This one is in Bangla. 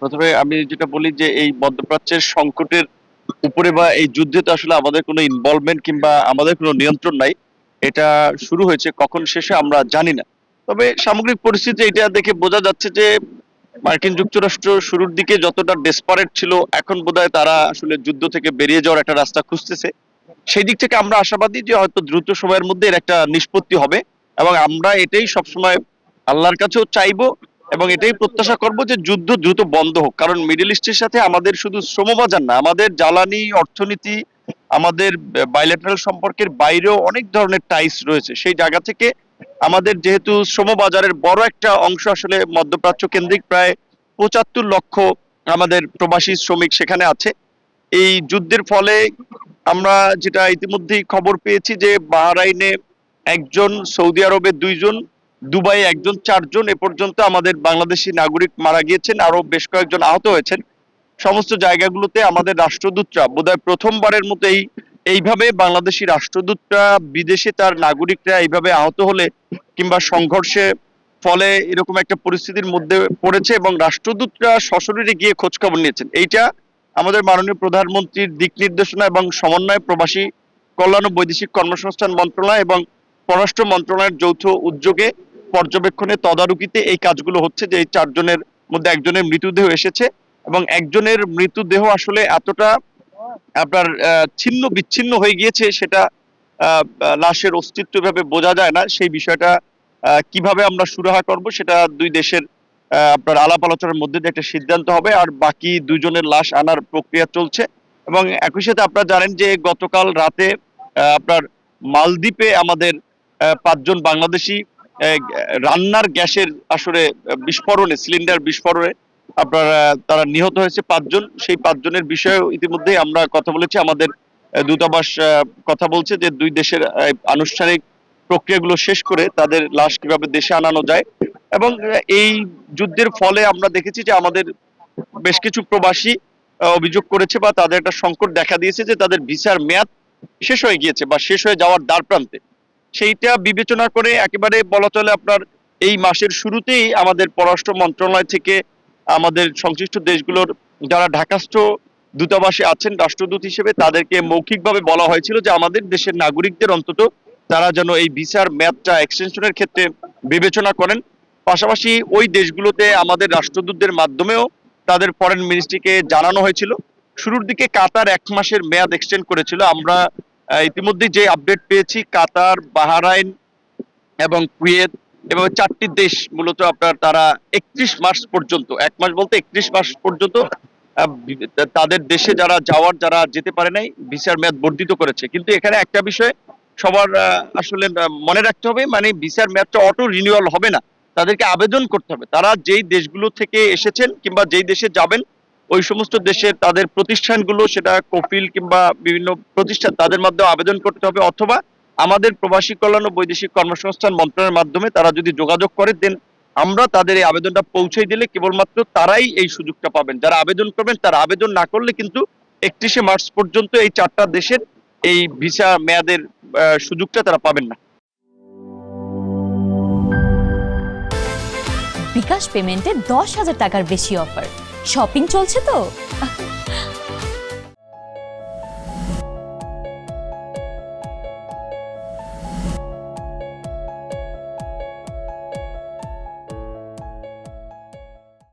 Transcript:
প্রথমে আমি যেটা বলি যে এই মধ্যপ্রাচ্যের সংকটের উপরে বা এই যুদ্ধে তো আসলে আমাদের কোনো ইনভলভমেন্ট কিংবা আমাদের কোনো নিয়ন্ত্রণ নাই। এটা শুরু হয়েছে, কখন শেষে আমরা জানি না। তবে সামগ্রিক পরিস্থিতি এটা দেখে বোঝা যাচ্ছে যে মার্কিন যুক্তরাষ্ট্র শুরুর দিকে যতটা ডেসপারেট ছিল, এখন বোধহয় তারা আসলে যুদ্ধ থেকে বেরিয়ে যাওয়ার একটা রাস্তা খুঁজতেছে। সেই দিক থেকে আমরা আশাবাদী যে হয়তো দ্রুত সময়ের মধ্যে এর একটা নিষ্পত্তি হবে, এবং আমরা এটাই সবসময় আল্লাহর কাছেও চাইবো এবং এটাই প্রত্যাশা করব যে যুদ্ধ দ্রুত বন্ধ হোক। কারণ মিডল ইস্টের সাথে আমাদের শুধু শ্রমবাজার না, আমাদের জ্বালানি, অর্থনীতি, আমাদের বাইলেটারাল সম্পর্কের বাইরেও অনেক ধরনের টাইস রয়েছে। সেই জায়গা থেকে আমাদের যেহেতু শ্রমবাজারের বড় একটা অংশ আসলে মধ্যপ্রাচ্য কেন্দ্রিক, প্রায় ৭৫ লক্ষ আমাদের প্রবাসী শ্রমিক সেখানে আছে। এই যুদ্ধের ফলে আমরা যেটা ইতিমধ্যেই খবর পেয়েছি যে বাহরাইনে একজন, সৌদি আরবে দুইজন, দুবাই একজন, চারজন এ পর্যন্ত আমাদের বাংলাদেশি নাগরিক মারা গিয়েছেন, আরো বেশ কয়েকজন আহত হয়েছেন। সমস্ত জায়গাগুলোতে আমাদের রাষ্ট্রদূতরা বোধহয় প্রথমবারের মতো এইভাবে বাংলাদেশি রাষ্ট্রদূতরা বিদেশে তার নাগরিকরা এইভাবে আহত হলে কিংবা সংঘর্ষে ফলে এরকম একটা পরিস্থিতির মধ্যে পড়েছে এবং রাষ্ট্রদূতরা সশরীরে গিয়ে খোঁজ খবর নিয়েছেন। এইটা আমাদের মাননীয় প্রধানমন্ত্রীর দিক নির্দেশনা এবং সমন্বয়ে প্রবাসী কল্যাণ ও বৈদেশিক কর্মসংস্থান মন্ত্রণালয় এবং পররাষ্ট্র মন্ত্রণালয়ের যৌথ উদ্যোগে পর্যবেক্ষণে তদারকিতে এই কাজগুলো হচ্ছে, যে এই চারজনের মধ্যে একজনের মৃতদেহ এসেছে এবং একজনের মৃতদেহ আসলে এতটা আপনার ছিন্ন বিচ্ছিন্ন হয়ে গিয়েছে, সেটা লাশের অস্তিত্ব ভাবে বোঝা যায় না। সেই বিষয়টা কিভাবে আমরা সুরাহা করব সেটা দুই দেশের আপনার আলাপ আলোচনার মধ্যে দিয়ে একটা সিদ্ধান্ত হবে। আর বাকি দুজনের লাশ আনার প্রক্রিয়া চলছে। এবং একই সাথে আপনারা জানেন যে গতকাল রাতে আপনার মালদ্বীপে আমাদের ৫ জন বাংলাদেশি রান্নার গ্যাসের আসলে বিস্ফোরণে, সিলিন্ডার বিস্ফোরণে আপনার তারা নিহত হয়েছে ৫ জন। সেই ৫ জনের বিষয়ে ইতিমধ্যে আমরা কথা বলেছি। আমাদের দূতাবাস কথা বলছে যে দুই দেশের আনুষ্ঠানিক প্রক্রিয়াগুলো শেষ করে তাদের লাশ কিভাবে দেশে আনানো যায়। এবং এই যুদ্ধের ফলে আমরা দেখেছি যে আমাদের বেশ কিছু প্রবাসী অভিযোগ করেছে বা তাদের একটা সংকট দেখা দিয়েছে যে তাদের ভিসার মেয়াদ শেষ হয়ে গিয়েছে বা শেষ হয়ে যাওয়ার দ্বারপ্রান্তে। সেইটা বিবেচনা করে একেবারে বলা চলে আপনার এই মাসের শুরুতেই আমাদের পররাষ্ট্র মন্ত্রণালয় থেকে আমাদের সংশ্লিষ্ট দেশগুলোর যারা ঢাকাস্থ দূতাবাসে আছেন রাষ্ট্রদূত হিসেবে, তাদেরকে মৌখিকভাবে বলা হয়েছিল যে আমাদের দেশের নাগরিকদের অন্তত তারা যেন এই ভিসার মেয়াদটা এক্সটেনশনের ক্ষেত্রে বিবেচনা করেন। পাশাপাশি ওই দেশগুলোতে আমাদের রাষ্ট্রদূতদের মাধ্যমেও তাদের ফরেন মিনিস্ট্রিকে জানানো হয়েছিল। শুরুর দিকে কাতার ১ মাসের মেয়াদ এক্সটেন্ড করেছিল। আমরা ইতিমধ্যে যে আপডেট পেয়েছি, কাতার, বাহরাইন এবং কুয়েত এভাবে ৪টি দেশ মূলত আপনার তারা ৩১ মার্চ পর্যন্ত, ১ মাস বলতে ৩১ মাস পর্যন্ত তাদের দেশে যারা যাওয়ার, যারা যেতে পারে নাই, ভিসার মেয়াদ বর্ধিত করেছে। কিন্তু এখানে একটা বিষয় সবার আসলে মনে রাখতে হবে, মানে ভিসার মেয়াদটা অটো রিনিউয়াল হবে না, তাদেরকে আবেদন করতে হবে। তারা যেই দেশগুলো থেকে এসেছেন কিংবা যেই দেশে যাবেন ওই সমস্ত দেশের তাদের প্রতিষ্ঠানগুলো, সেটা কফিল কিংবা বিভিন্ন প্রতিষ্ঠান, তাদের মাধ্যমে আবেদন করতে হবে, অথবা আমাদের প্রবাসী কল্যাণ ও বৈদেশিক কর্মসংস্থান মন্ত্রণালয়ের মাধ্যমে তারা যদি যোগাযোগ করে দেন আমরা তাদের এই আবেদনটা পৌঁছে দিলে কেবলমাত্র তারাই এই সুযোগটা পাবেন। যারা আবেদন করবেন তারা আবেদন না করলে কিন্তু ৩১শে মার্চ পর্যন্ত এই ৪টা দেশের এই ভিসা মেয়াদের সুযোগটা তারা পাবেন না। বিকাশ পেমেন্টে ১০,০০০ টাকার বেশি অফার, শপিং চলছে তো।